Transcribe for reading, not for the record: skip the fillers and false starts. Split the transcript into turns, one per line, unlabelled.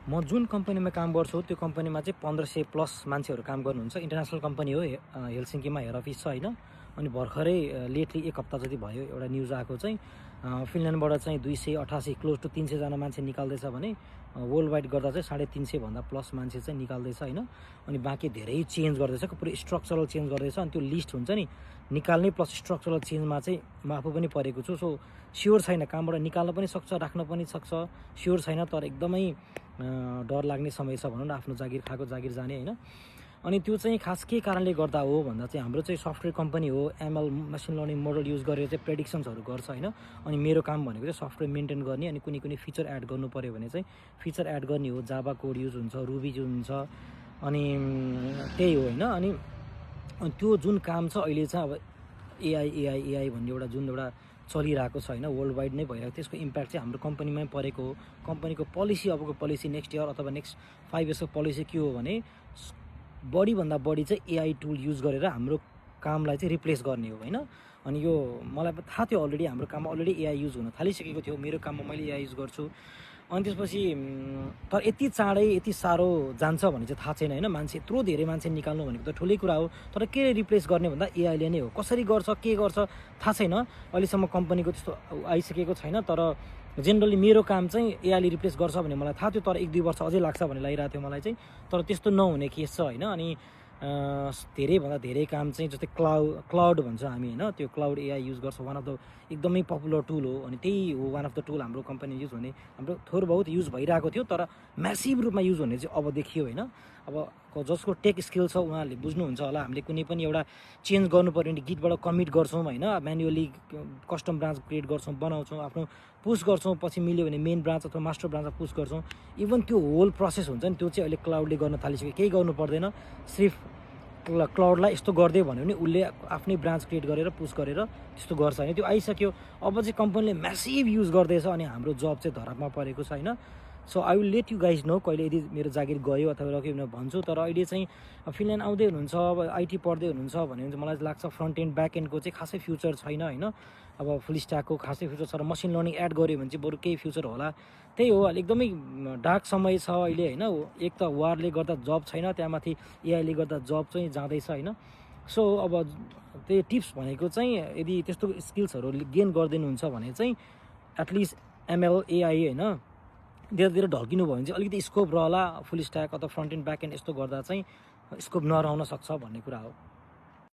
म जुन कम्पनीमा काम गर्छु त्यो कम्पनीमा चाहिँ 1500 प्लस मान्छेहरू काम गर्नुहुन्छ। इन्टरनेसनल कम्पनी हो, हेलसिङ्कीमा हेड अफिस छ होइन। अनि भर्खरै लेटली 1 हप्ता जति भयो एउटा न्युज आएको चाहिँ फिनल्यान्डबाट चाहिँ 288 क्लोज टु 300 जना मान्छे निकाल्दैछ भने वर्ल्ड वाइड गर्दा चाहिँ 350 भन्दा प्लस मान्छे चाहिँ निकाल्दैछ होइन। अनि बाँकी धेरै चेन्ज गर्दैछ, पुरै स्ट्रक्चरल चेन्ज गर्दैछ। अनि त्यो लिस्ट हुन्छ नि निकाल्ने प्लस स्ट्रक्चरल चेन्जमा चाहिँ म आफू पनि परेको छु। सो स्योर छैन, कामबाट निकाल्न पनि सक्छ, राख्न पनि सक्छ, स्योर छैन। तर एकदमै डर लाग्ने समय छ भनौँ न, आफ्नो जागिर खाएको जागिर जाने होइन। अनि त्यो चाहिँ खास के कारणले गर्दा हो भन्दा चाहिँ हाम्रो चाहिँ सफ्टवेयर कम्पनी हो, ML machine learning model use गरेर चाहिँ प्रेडिक्सन्सहरू गर्छ होइन। अनि मेरो काम भनेको चाहिँ सफ्टवेयर मेन्टेन गर्ने, अनि कुनै फिचर एड गर्नु पऱ्यो भने चाहिँ फिचर एड गर्ने हो। जाभा कोड युज हुन्छ, रुबी युज हुन्छ, अनि त्यही हो होइन। अनि त्यो जुन काम छ अहिले चाहिँ अब एआई भन्ने एउटा जुन एउटा चलिरहेको छ होइन, वर्ल्ड वाइड नै भइरहेको, त्यसको इम्प्याक्ट चाहिँ हाम्रो कम्पनीमै परेको हो। कम्पनीको पोलिसी, अबको पोलिसी नेक्स्ट इयर अथवा नेक्स्ट 5 इयर्सको पोलिसी के हो भने बढीभन्दा बढी चाहिँ एआई टुल युज गरेर हाम्रो कामलाई चाहिँ रिप्लेस गर्ने हो होइन। अनि यो मलाई थाहा थियो अलरेडी, हाम्रो काममा अलरेडी एआई युज हुन थालिसकेको थियो। मेरो काममा मैले एआई युज गर्छु। अनि त्यसपछि तर यति चाँडै यति साह्रो जान्छ भने चाहिँ थाहा छैन होइन। मान्छे यत्रो धेरै मान्छे निकाल्नु भनेको त ठुलै कुरा हो, तर के रिप्लेस गर्ने भन्दा एआईले नै हो। कसरी गर्छ, के गर्छ थाहा छैन, अहिलेसम्म कम्पनीको त्यस्तो आइसकेको छैन। तर जेनरली मेरो काम चाहिँ एआईले रिप्लेस गर्छ भन्ने मलाई थाहा थियो, तर 1-2 वर्ष अझै लाग्छ भन्ने लागिरहेको थियो मलाई चाहिँ। तर त्यस्तो नहुने केस छ होइन। अनि धेरैभन्दा धेरै काम चाहिँ जस्तै क्लाउड भन्छ हामी होइन, त्यो क्लाउड एआई युज गर्छ। वान अफ द एकदमै पपुलर टुल हो। अनि त्यही हो वान अफ द टुल हाम्रो कम्पनी युज हुने, हाम्रो थोर बहुत युज भइरहेको थियो, तर म्यासिभ रूपमा युज हुने चाहिँ अब देखियो होइन। अब जसको टेक स्किल छ उहाँहरूले बुझ्नुहुन्छ होला। हामीले कुनै पनि एउटा चेन्ज गर्नु पऱ्यो भने गिटबाट कमिट गर्छौँ होइन, म्यानुअली कस्टम ब्रान्च क्रिएट गर्छौँ, बनाउँछौँ, आफ्नो पुस गर्छौँ, पछि मिल्यो भने मेन ब्रान्च अथवा मास्टर ब्रान्चमा पुस गर्छौँ। इभन त्यो होल प्रोसेस हुन्छ नि, त्यो चाहिँ अहिले क्लाउडले गर्न थालिसक्यो। केही गर्नु पर्दैन, सिर्फ क्लाउडलाई यस्तो गरिदियो भन्यो भने उसले आफ्नै ब्रान्च क्रिएट गरेर पुस गरेर त्यस्तो गर्छ होइन। त्यो आइसक्यो। अब चाहिँ कम्पनीले म्यासिभ युज गर्दैछ अनि हाम्रो जब चाहिँ धरापमा परेको छ होइन। So I will let you guys know कहिले यदि मेरो जागिर गयो अथवा रह्यो भने भन्छु। तर अहिले चाहिँ फिनल्यान्ड आउँदै हुनुहुन्छ, अब आइटी पढ्दै हुनुहुन्छ भने चाहिँ मलाई लाग्छ फ्रन्ट एन्ड ब्याक एन्डको चाहिँ खासै फ्युचर छैन होइन। अब फुल स्ट्याकको खासै फ्युचर छ र मसिन लर्निङ एड गऱ्यो भने चाहिँ बरु केही फ्युचर होला। त्यही हो, एकदमै डार्क समय छ अहिले होइन। एक त वारले गर्दा जब छैन, त्यहाँमाथि एआईले गर्दा जब चाहिँ जाँदैछ होइन। सो अब त्यही टिप्स भनेको चाहिँ यदि त्यस्तो स्किल्सहरू गेन गरिदिनुहुन्छ भने चाहिँ एटलिस्ट एमएल एआई होइन धेरैतिर ढल्किनु भयो भने चाहिँ अलिकति स्कोप रहला। फुल स्ट्याक अथवा फ्रन्ट एन्ड ब्याक एन्ड यस्तो गर्दा चाहिँ स्कोप नरहन सक्छ भन्ने कुरा हो।